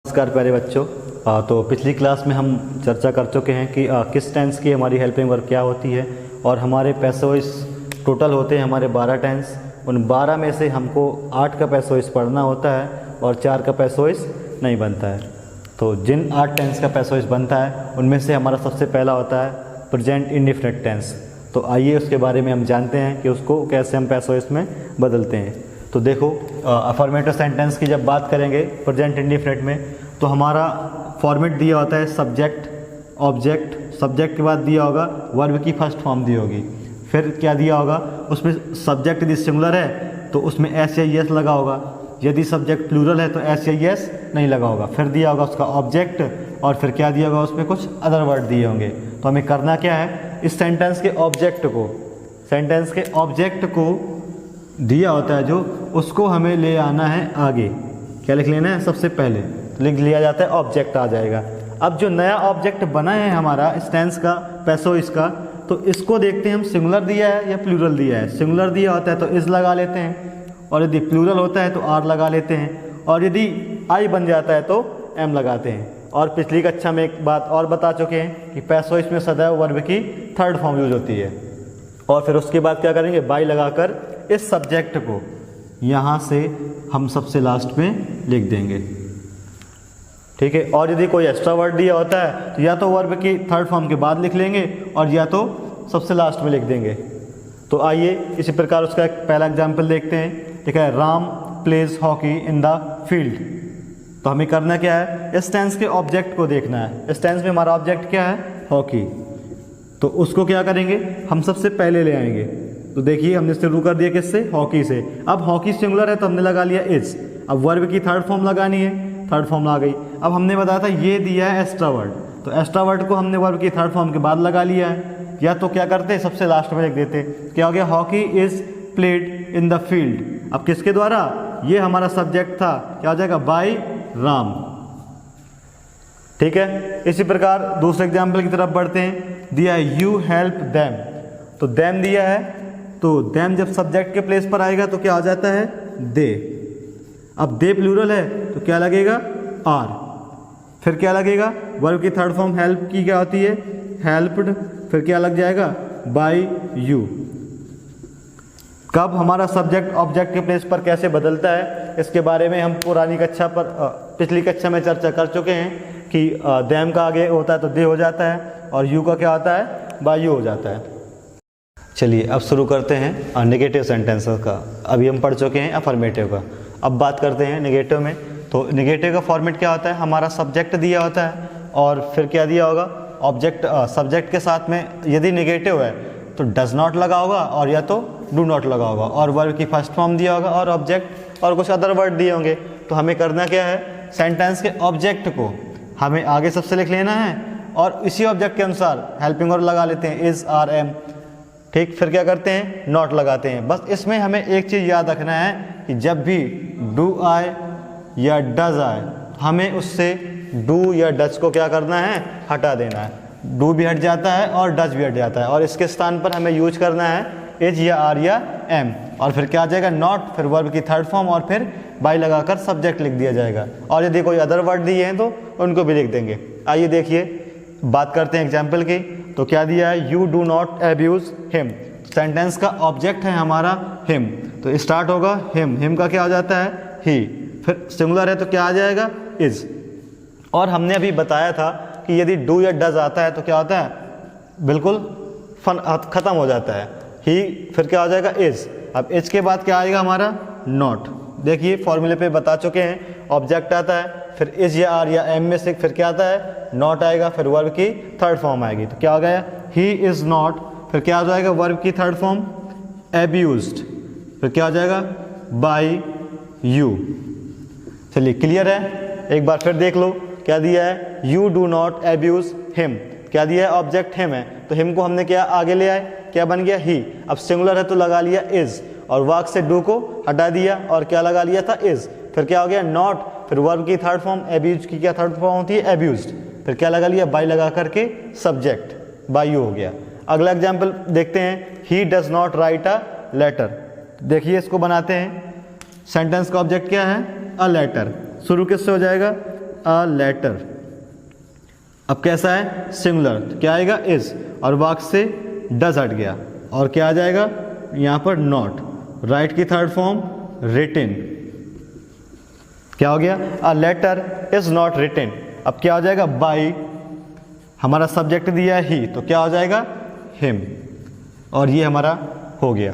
नमस्कार प्यारे बच्चों। तो पिछली क्लास में हम चर्चा कर चुके हैं कि किस टेंस की हमारी हेल्पिंग वर्ब क्या होती है और हमारे पैसोइस टोटल होते हैं हमारे 12 टेंस। उन 12 में से हमको 8 का पैसोइस पढ़ना होता है और 4 का पैसोइस नहीं बनता है। तो जिन 8 टेंस का पैसोइस बनता है उनमें से हमारा सबसे पहला होता है प्रेजेंट इंडेफिनिट टेंस। तो आइए उसके बारे में हम जानते हैं कि उसको कैसे हम पैसोइस में बदलते हैं। तो देखो, अफर्मेटिव सेंटेंस की जब बात करेंगे प्रेजेंट इंडेफिनिट में तो हमारा फॉर्मेट दिया होता है सब्जेक्ट ऑब्जेक्ट, सब्जेक्ट के बाद दिया होगा वर्ब की फर्स्ट फॉर्म दी होगी, फिर क्या दिया होगा उसमें सब्जेक्ट यदि सिंगुलर है तो उसमें एस या एस लगा होगा, यदि सब्जेक्ट प्लूरल है तो एस या एस नहीं लगा होगा, फिर दिया होगा उसका ऑब्जेक्ट और फिर क्या दिया होगा उसमें कुछ अदर वर्ड दिए होंगे। तो हमें करना क्या है, इस सेंटेंस के ऑब्जेक्ट को दिया होता है जो उसको हमें ले आना है आगे। क्या लिख लेना है, सबसे पहले लिख लिया जाता है ऑब्जेक्ट आ जाएगा। अब जो नया ऑब्जेक्ट बना है हमारा इस टेंस का पैसोइस का, तो इसको देखते हैं हम सिंगुलर दिया है या प्लूरल दिया है। सिंगुलर दिया होता है तो इज लगा लेते हैं और यदि प्लूरल होता है तो आर लगा लेते हैं और यदि आई बन जाता है तो एम लगाते हैं। और पिछली कक्षा में एक बात और बता चुके हैं कि पैसोइस में सदैव वर्ब की थर्ड फॉर्म यूज होती है। और फिर उसके बाद क्या करेंगे, बाई लगाकर इस सब्जेक्ट को यहाँ से हम सबसे लास्ट में लिख देंगे, ठीक है। और यदि कोई एक्स्ट्रा वर्ड दिया होता है तो या तो वर्ब की थर्ड फॉर्म के बाद लिख लेंगे और या तो सबसे लास्ट में लिख देंगे। तो आइए इसी प्रकार उसका एक पहला एग्जाम्पल देखते हैं। लिखा है Ram pledge hockey in the field. तो हमें करना क्या है, इस टेंस के ऑब्जेक्ट को देखना है। इस टेंस में हमारा ऑब्जेक्ट क्या है, हॉकी। तो उसको क्या करेंगे, हम सबसे पहले ले आएंगे। तो देखिए हमने शुरू कर दिया किससे, हॉकी से। अब हॉकी सिंगुलर है तो हमने लगा लिया इज। अब वर्ब की थर्ड फॉर्म लगानी है, थर्ड फॉर्म आ गई। अब हमने बताया था ये दिया है एक्स्ट्रा वर्ड, तो एक्स्ट्रा वर्ड को हमने वर्ब की थर्ड फॉर्म के बाद लगा लिया है। या तो क्या करते, सबसे लास्ट में लिख देते। क्या हो गया, hockey is played in the field. अब किसके द्वारा, ये हमारा सब्जेक्ट था, क्या हो जाएगा, बाय राम, ठीक है। इसी प्रकार दूसरे एग्जाम्पल की तरफ बढ़ते हैं। दिया है यू हेल्प देम। तो देम दिया है तो देम जब सब्जेक्ट के प्लेस पर आएगा तो क्या आ जाता है, दे। अब दे प्लूरल है तो क्या लगेगा, आर। फिर क्या लगेगा, वर्ब की थर्ड फॉर्म हेल्प की क्या होती है, हेल्प्ड। फिर क्या लग जाएगा, बाय यू। कब हमारा सब्जेक्ट ऑब्जेक्ट के प्लेस पर कैसे बदलता है, इसके बारे में हम पिछली कक्षा में चर्चा कर चुके हैं कि देम का आगे होता है तो दे हो जाता है और यू का क्या होता है, बाय यू हो जाता है। चलिए अब शुरू करते हैं नेगेटिव सेंटेंसेस का। अभी हम पढ़ चुके हैं अफर्मेटिव का, अब बात करते हैं नेगेटिव में। तो नेगेटिव का फॉर्मेट क्या होता है, हमारा सब्जेक्ट दिया होता है और फिर क्या दिया होगा, ऑब्जेक्ट सब्जेक्ट के साथ में यदि नेगेटिव है तो डज नॉट लगा होगा और या तो डू नॉट लगा होगा और वर्ब की फर्स्ट फॉर्म दिया होगा और ऑब्जेक्ट और कुछ अदर वर्ड दिए होंगे। तो हमें करना क्या है, सेंटेंस के ऑब्जेक्ट को हमें आगे सबसे लिख लेना है और इसी ऑब्जेक्ट के अनुसार हेल्पिंग वर्ब लगा लेते हैं, इज आर एम, ठीक। फिर क्या करते हैं, नॉट लगाते हैं। बस इसमें हमें एक चीज़ याद रखना है कि जब भी डू आए या डज आए हमें उससे डू या डज को क्या करना है, हटा देना है। डू भी हट जाता है और डज भी हट जाता है और इसके स्थान पर हमें यूज करना है इज या आर या एम। और फिर क्या आ जाएगा, नॉट, फिर वर्ब की थर्ड फॉर्म और फिर बाय लगाकर सब्जेक्ट लिख दिया जाएगा। और यदि कोई अदर वर्ड दिए हैं तो उनको भी लिख देंगे। आइए देखिए, बात करते हैं एग्जाम्पल की। तो क्या दिया है, you do not abuse him. Sentence का ऑब्जेक्ट है हमारा हिम, तो स्टार्ट होगा हिम का क्या हो जाता है, ही। फिर सिंगुलर है तो क्या आ जाएगा, इज। और हमने अभी बताया था कि यदि डू या डज आता है तो क्या होता है, बिल्कुल खत्म हो जाता है, ही। फिर क्या हो जाएगा, इज। अब इज के बाद क्या आएगा हमारा, नॉट। देखिए फॉर्मूले पे बता चुके हैं, ऑब्जेक्ट आता है फिर इज या आर या एम में से फिर क्या आता है, नॉट आएगा, फिर वर्ब की थर्ड फॉर्म आएगी। तो क्या हो गया, ही इज नॉट। फिर क्या हो जाएगा, वर्ब की थर्ड फॉर्म एब्यूज्ड। फिर क्या हो जाएगा, बाय यू। चलिए क्लियर है, एक बार फिर देख लो। क्या दिया है, you do not abuse him. क्या दिया है, ऑब्जेक्ट हिम है तो हिम को हमने क्या आगे ले आए, क्या बन गया, ही। अब सिंगुलर है तो लगा लिया इज और वाक से डू को हटा दिया और क्या लगा लिया था, इज। फिर क्या हो गया, नॉट। फिर वर्ब की थर्ड फॉर्म एब्यूज की क्या थर्ड फॉर्म होती है, एब्यूज्ड। फिर क्या लगा लिया, बाय लगा करके सब्जेक्ट बाय यू हो गया। अगला एग्जाम्पल देखते हैं, he does not write a letter. देखिए इसको बनाते हैं। सेंटेंस का ऑब्जेक्ट क्या है, अ लेटर। शुरू किससे हो जाएगा, अ लेटर। अब कैसा है, सिंगुलर, तो क्या आएगा इज, और वाक्य से डज हट गया, और क्या आ जाएगा यहाँ पर नॉट। राइट की थर्ड फॉर्म रिटन, क्या हो गया, a letter is not written. अब क्या हो जाएगा, बाई, हमारा सब्जेक्ट दिया है ही, तो क्या हो जाएगा हिम, और ये हमारा हो गया।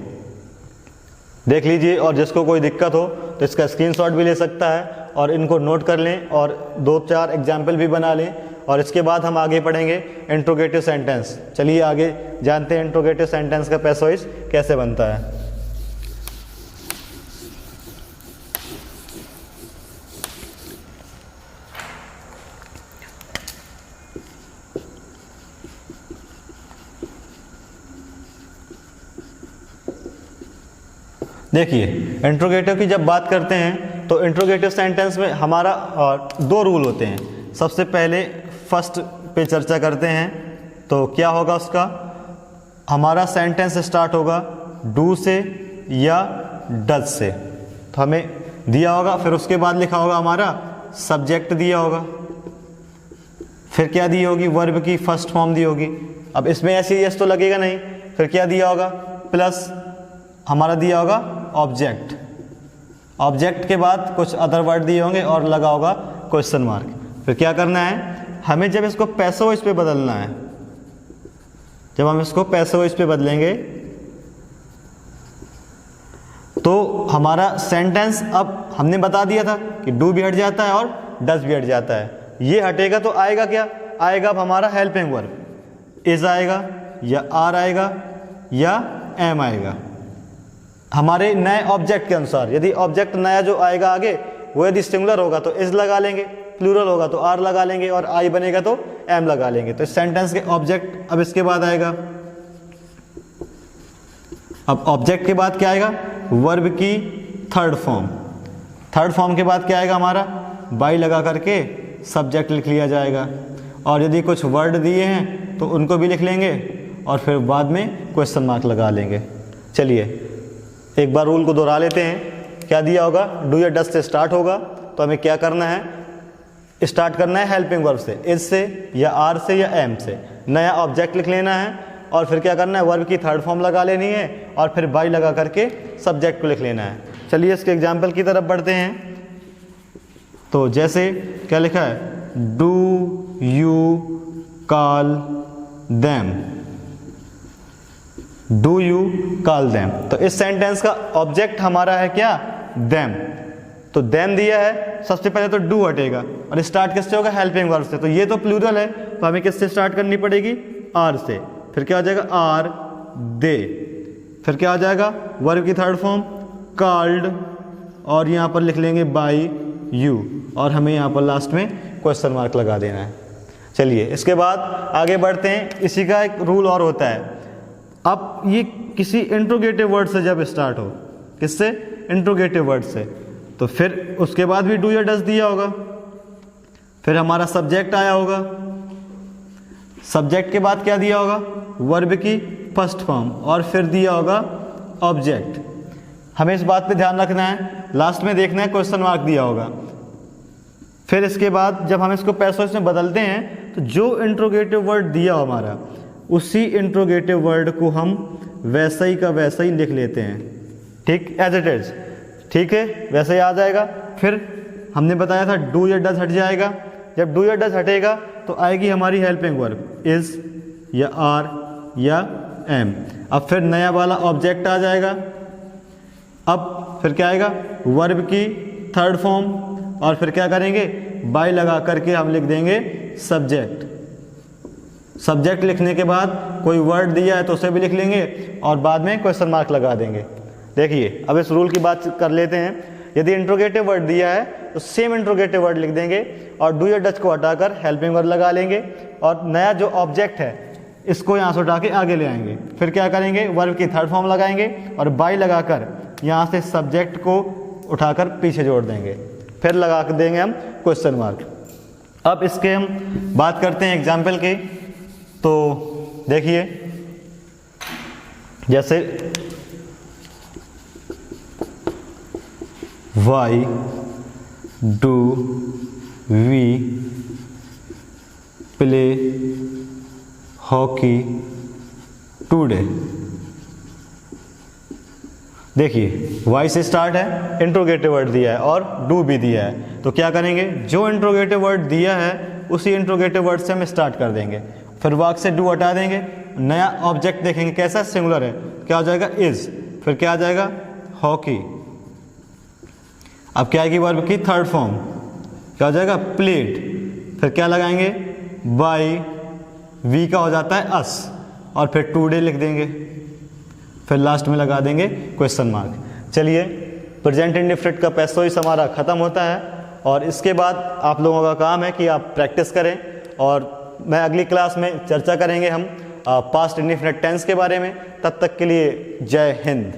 देख लीजिए, और जिसको कोई दिक्कत हो तो इसका स्क्रीनशॉट भी ले सकता है और इनको नोट कर लें और 2-4 एग्जाम्पल भी बना लें, और इसके बाद हम आगे पढ़ेंगे इंट्रोगेटिव सेंटेंस। चलिए आगे जानते हैं इंट्रोगेटिव सेंटेंस का पैसा वॉइस कैसे बनता है। देखिए, इंट्रोगेटिव की जब बात करते हैं तो इंट्रोगेटिव सेंटेंस में हमारा 2 रूल होते हैं। सबसे पहले फर्स्ट पे चर्चा करते हैं, तो क्या होगा उसका, हमारा सेंटेंस स्टार्ट होगा डू से या डज से, तो हमें दिया होगा, फिर उसके बाद लिखा होगा हमारा सब्जेक्ट दिया होगा, फिर क्या दी होगी, वर्ब की फर्स्ट फॉर्म दी होगी। अब इसमें ऐसे यस तो लगेगा नहीं, फिर क्या दिया होगा, प्लस हमारा दिया होगा ऑब्जेक्ट, ऑब्जेक्ट के बाद कुछ अदर वर्ड दिए होंगे और लगा होगा क्वेश्चन मार्क। फिर क्या करना है, हमें जब इसको पैसिव वॉइस पे बदलना है, जब हम इसको पैसिव वॉइस पे बदलेंगे तो हमारा सेंटेंस, अब हमने बता दिया था कि डू भी हट जाता है और डज भी हट जाता है। ये हटेगा तो आएगा क्या, आएगा अब हमारा हेल्पिंग वर्ब, इज आएगा या आर आएगा या एम आएगा हमारे नए ऑब्जेक्ट के अनुसार। यदि ऑब्जेक्ट नया जो आएगा आगे वो यदि सिंगुलर होगा तो इज लगा लेंगे, प्लूरल होगा तो आर लगा लेंगे, और आई बनेगा तो एम लगा लेंगे। तो इस सेंटेंस के ऑब्जेक्ट अब इसके बाद आएगा। अब ऑब्जेक्ट के बाद क्या आएगा, वर्ब की थर्ड फॉर्म, थर्ड फॉर्म के बाद क्या आएगा हमारा, बाई लगा करके सब्जेक्ट लिख लिया जाएगा, और यदि कुछ वर्ड दिए हैं तो उनको भी लिख लेंगे और फिर बाद में क्वेश्चन मार्क लगा लेंगे। चलिए एक बार रूल को दोहरा लेते हैं। क्या दिया होगा, डू या डज से स्टार्ट होगा, तो हमें क्या करना है, स्टार्ट करना है हेल्पिंग वर्ब से, इज से या आर से या एम से, नया ऑब्जेक्ट लिख लेना है, और फिर क्या करना है, वर्ब की थर्ड फॉर्म लगा लेनी है, और फिर बाई लगा करके सब्जेक्ट को लिख लेना है। चलिए इसके एग्जाम्पल की तरफ बढ़ते हैं। तो जैसे क्या लिखा है, do you call them, do you call them, तो इस सेंटेंस का ऑब्जेक्ट हमारा है क्या, देम, तो देम दिया है, सबसे पहले तो डू हटेगा और स्टार्ट किससे होगा, हेल्पिंग वर्ब से, तो ये तो प्लूरल है तो हमें किससे स्टार्ट करनी पड़ेगी, आर से। फिर क्या हो जाएगा, आर दे, फिर क्या हो जाएगा, वर्ब की थर्ड फॉर्म कॉल्ड, और यहाँ पर लिख लेंगे बाई यू, और हमें यहाँ पर लास्ट में क्वेश्चन मार्क लगा देना है। चलिए इसके बाद आगे बढ़ते हैं। इसी का एक रूल और होता है, अब ये किसी इंट्रोगेटिव वर्ड से जब स्टार्ट हो, किससे, इंट्रोगेटिव वर्ड से, तो फिर उसके बाद भी डू या डज दिया होगा, फिर हमारा सब्जेक्ट आया होगा, सब्जेक्ट के बाद क्या दिया होगा, वर्ब की फर्स्ट फॉर्म, और फिर दिया होगा ऑब्जेक्ट। हमें इस बात पे ध्यान रखना है, लास्ट में देखना है क्वेश्चन मार्क दिया होगा। फिर इसके बाद जब हम इसको पैसिव में बदलते हैं तो जो इंट्रोगेटिव वर्ड दिया हो हमारा, उसी इंट्रोगेटिव वर्ड को हम वैसा ही का वैसा ही लिख लेते हैं, ठीक, एज इट इज, ठीक है, वैसे ही आ जाएगा। फिर हमने बताया था डू या डज हट जाएगा, जब डू या डज हटेगा तो आएगी हमारी हेल्पिंग वर्ब, इज या आर या एम। अब फिर नया वाला ऑब्जेक्ट आ जाएगा, अब फिर क्या आएगा, वर्ब की थर्ड फॉर्म, और फिर क्या करेंगे, बाई लगा करके हम लिख देंगे सब्जेक्ट। सब्जेक्ट लिखने के बाद कोई वर्ड दिया है तो उसे भी लिख लेंगे और बाद में क्वेश्चन मार्क लगा देंगे। देखिए अब इस रूल की बात कर लेते हैं। यदि इंट्रोगेटिव वर्ड दिया है तो सेम इंट्रोगेटिव वर्ड लिख देंगे और डू या डज को हटाकर हेल्पिंग वर्ड लगा लेंगे, और नया जो ऑब्जेक्ट है इसको यहाँ से उठा के आगे ले आएंगे। फिर क्या करेंगे, वर्ब की थर्ड फॉर्म लगाएंगे और बाई लगाकर यहाँ से सब्जेक्ट को उठाकर पीछे जोड़ देंगे, फिर लगा देंगे हम क्वेश्चन मार्क। अब इसके हम बात करते हैं एग्जाम्पल की। तो देखिए जैसे why do we play hockey today. देखिए वाई से स्टार्ट है, इंट्रोगेटिव वर्ड दिया है और डू भी दिया है, तो क्या करेंगे, जो इंट्रोगेटिव वर्ड दिया है उसी इंट्रोगेटिव वर्ड से हम स्टार्ट कर देंगे, फिर वाक से डू हटा देंगे, नया ऑब्जेक्ट देखेंगे कैसा, सिंगुलर है, क्या हो जाएगा इज, फिर क्या आ जाएगा हॉकी। अब क्या आएगी वर्ब की थर्ड फॉर्म, क्या हो जाएगा प्लेड, फिर क्या लगाएंगे बाई, वी का हो जाता है अस, और फिर टुडे लिख देंगे, फिर लास्ट में लगा देंगे क्वेश्चन मार्क। चलिए प्रेजेंट इंडेफिनिट का पैसेज हमारा ख़त्म होता है और इसके बाद आप लोगों का काम है कि आप प्रैक्टिस करें, और मैं अगली क्लास में चर्चा करेंगे हम पास्ट इंडेफिनिट टेंस के बारे में। तब तक के लिए जय हिंद।